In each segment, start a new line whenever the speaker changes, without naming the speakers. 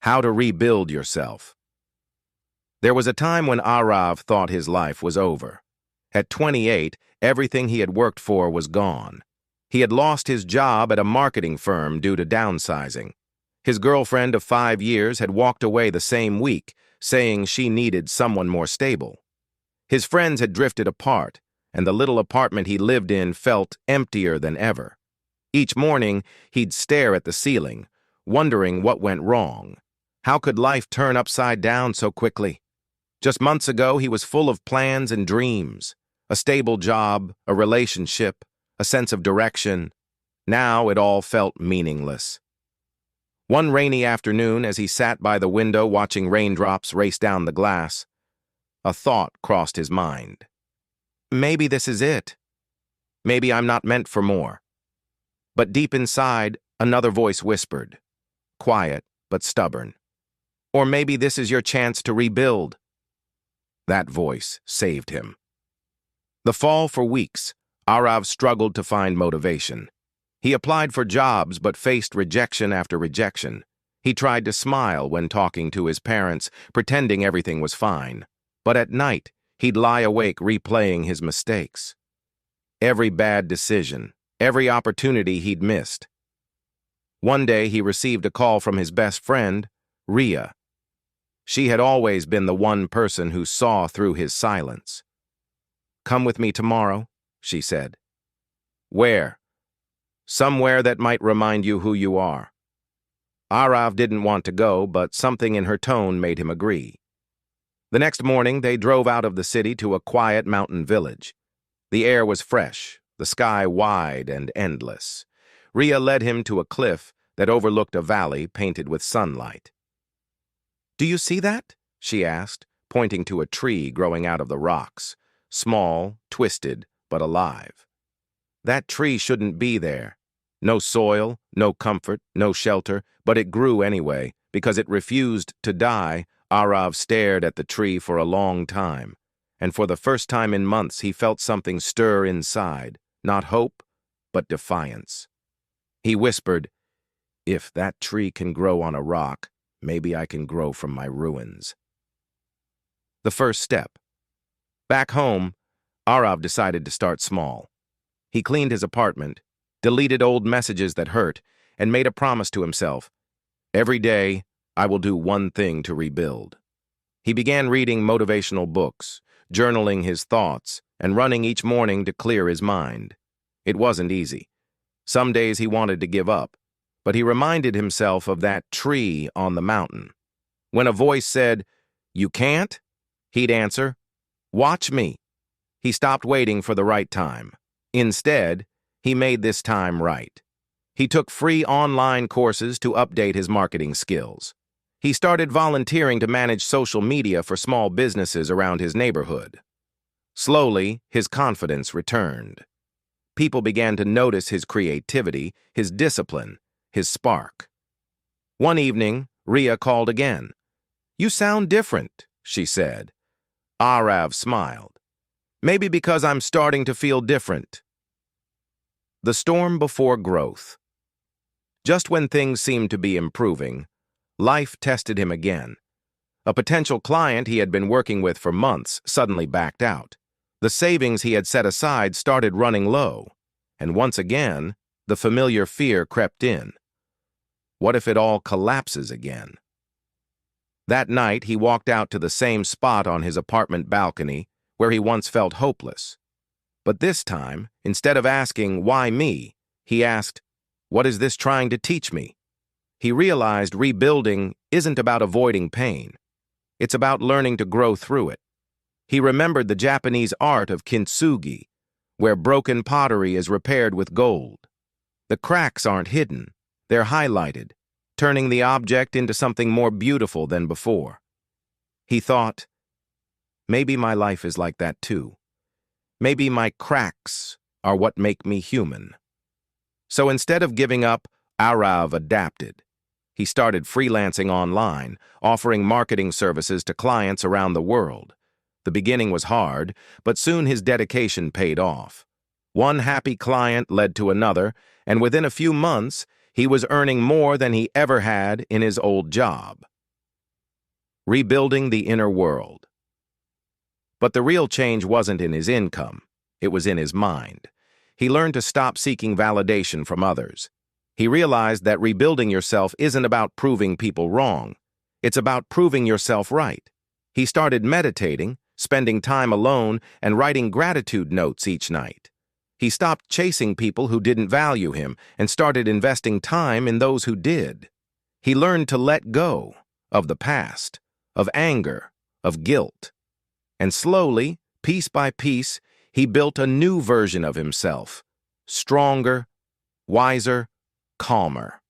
How to rebuild yourself. There was a time when Arav thought his life was over. At 28, everything he had worked for was gone. He had lost his job at a marketing firm due to downsizing. His girlfriend of 5 years had walked away the same week, saying she needed someone more stable. His friends had drifted apart, and the little apartment he lived in felt emptier than ever. Each morning, he'd stare at the ceiling, wondering what went wrong. How could life turn upside down so quickly? Just months ago, he was full of plans and dreams. A stable job, a relationship, a sense of direction. Now it all felt meaningless. One rainy afternoon, as he sat by the window watching raindrops race down the glass, a thought crossed his mind. Maybe this is it. Maybe I'm not meant for more. But deep inside, another voice whispered, quiet but stubborn. Or maybe this is your chance to rebuild. That voice saved him. The fall for weeks, Arav struggled to find motivation. He applied for jobs but faced rejection after rejection. He tried to smile when talking to his parents, pretending everything was fine. But at night, he'd lie awake replaying his mistakes. Every bad decision, every opportunity he'd missed. One day he received a call from his best friend, Ria. She had always been the one person who saw through his silence. "Come with me tomorrow," she said. "Where?" "Somewhere that might remind you who you are." Arav didn't want to go, but something in her tone made him agree. The next morning, they drove out of the city to a quiet mountain village. The air was fresh, the sky wide and endless. Ria led him to a cliff that overlooked a valley painted with sunlight. "Do you see that?" she asked, pointing to a tree growing out of the rocks, small, twisted, but alive. That tree shouldn't be there. No soil, no comfort, no shelter, but it grew anyway. Because it refused to die, Arav stared at the tree for a long time, and for the first time in months he felt something stir inside, not hope, but defiance. He whispered, "If that tree can grow on a rock, maybe I can grow from my ruins." The first step. Back home, Arav decided to start small. He cleaned his apartment, deleted old messages that hurt, and made a promise to himself. Every day, I will do one thing to rebuild. He began reading motivational books, journaling his thoughts, and running each morning to clear his mind. It wasn't easy. Some days he wanted to give up, but he reminded himself of that tree on the mountain. When a voice said, "You can't?" he'd answer, "Watch me." He stopped waiting for the right time. Instead, he made this time right. He took free online courses to update his marketing skills. He started volunteering to manage social media for small businesses around his neighborhood. Slowly, his confidence returned. People began to notice his creativity, his discipline, his spark. One evening, Ria called again. "You sound different," she said. Arav smiled. "Maybe because I'm starting to feel different." The storm before growth. Just when things seemed to be improving, life tested him again. A potential client he had been working with for months suddenly backed out. The savings he had set aside started running low, and once again, the familiar fear crept in. What if it all collapses again? That night, he walked out to the same spot on his apartment balcony where he once felt hopeless. But this time, instead of asking, "Why me?" he asked, "What is this trying to teach me?" He realized rebuilding isn't about avoiding pain. It's about learning to grow through it. He remembered the Japanese art of kintsugi, where broken pottery is repaired with gold. The cracks aren't hidden, they're highlighted, turning the object into something more beautiful than before. He thought, maybe my life is like that too. Maybe my cracks are what make me human. So instead of giving up, Arav adapted. He started freelancing online, offering marketing services to clients around the world. The beginning was hard, but soon his dedication paid off. One happy client led to another, and within a few months, he was earning more than he ever had in his old job. rebuilding the inner world. But the real change wasn't in his income, it was in his mind. He learned to stop seeking validation from others. He realized that rebuilding yourself isn't about proving people wrong. It's about proving yourself right. He started meditating, spending time alone, and writing gratitude notes each night. He stopped chasing people who didn't value him and started investing time in those who did. He learned to let go of the past, of anger, of guilt. And slowly, piece by piece, he built a new version of himself, stronger, wiser, calmer.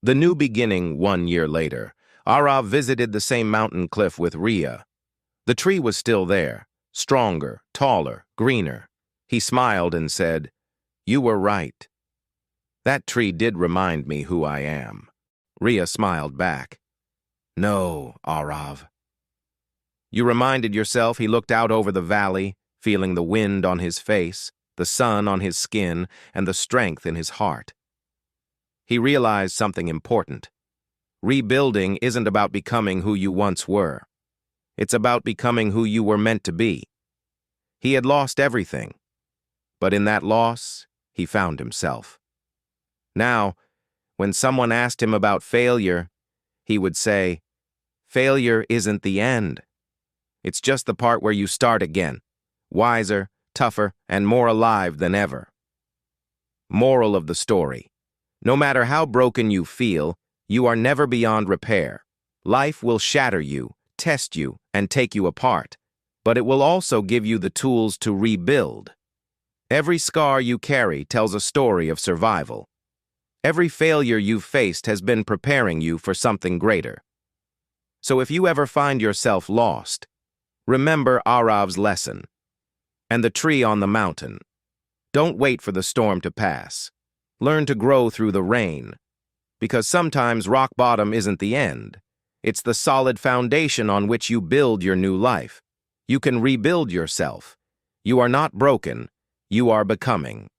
The new beginning 1 year later, Arav visited the same mountain cliff with Ria. The tree was still there, stronger, taller, greener. He smiled and said, "You were right. That tree did remind me who I am." Ria smiled back. "No, Arav." You reminded yourself. He looked out over the valley, feeling the wind on his face, the sun on his skin, and the strength in his heart. He realized something important. Rebuilding isn't about becoming who you once were. It's about becoming who you were meant to be. He had lost everything, but in that loss, he found himself. Now, when someone asked him about failure, he would say, "Failure isn't the end. It's just the part where you start again, wiser, tougher, and more alive than ever." Moral of the story: no matter how broken you feel, you are never beyond repair. Life will shatter you, test you, and take you apart, but it will also give you the tools to rebuild. Every scar you carry tells a story of survival. Every failure you've faced has been preparing you for something greater. So if you ever find yourself lost, remember Arav's lesson and the tree on the mountain. Don't wait for the storm to pass. Learn to grow through the rain, because sometimes rock bottom isn't the end. It's the solid foundation on which you build your new life. You can rebuild yourself. You are not broken. You are becoming.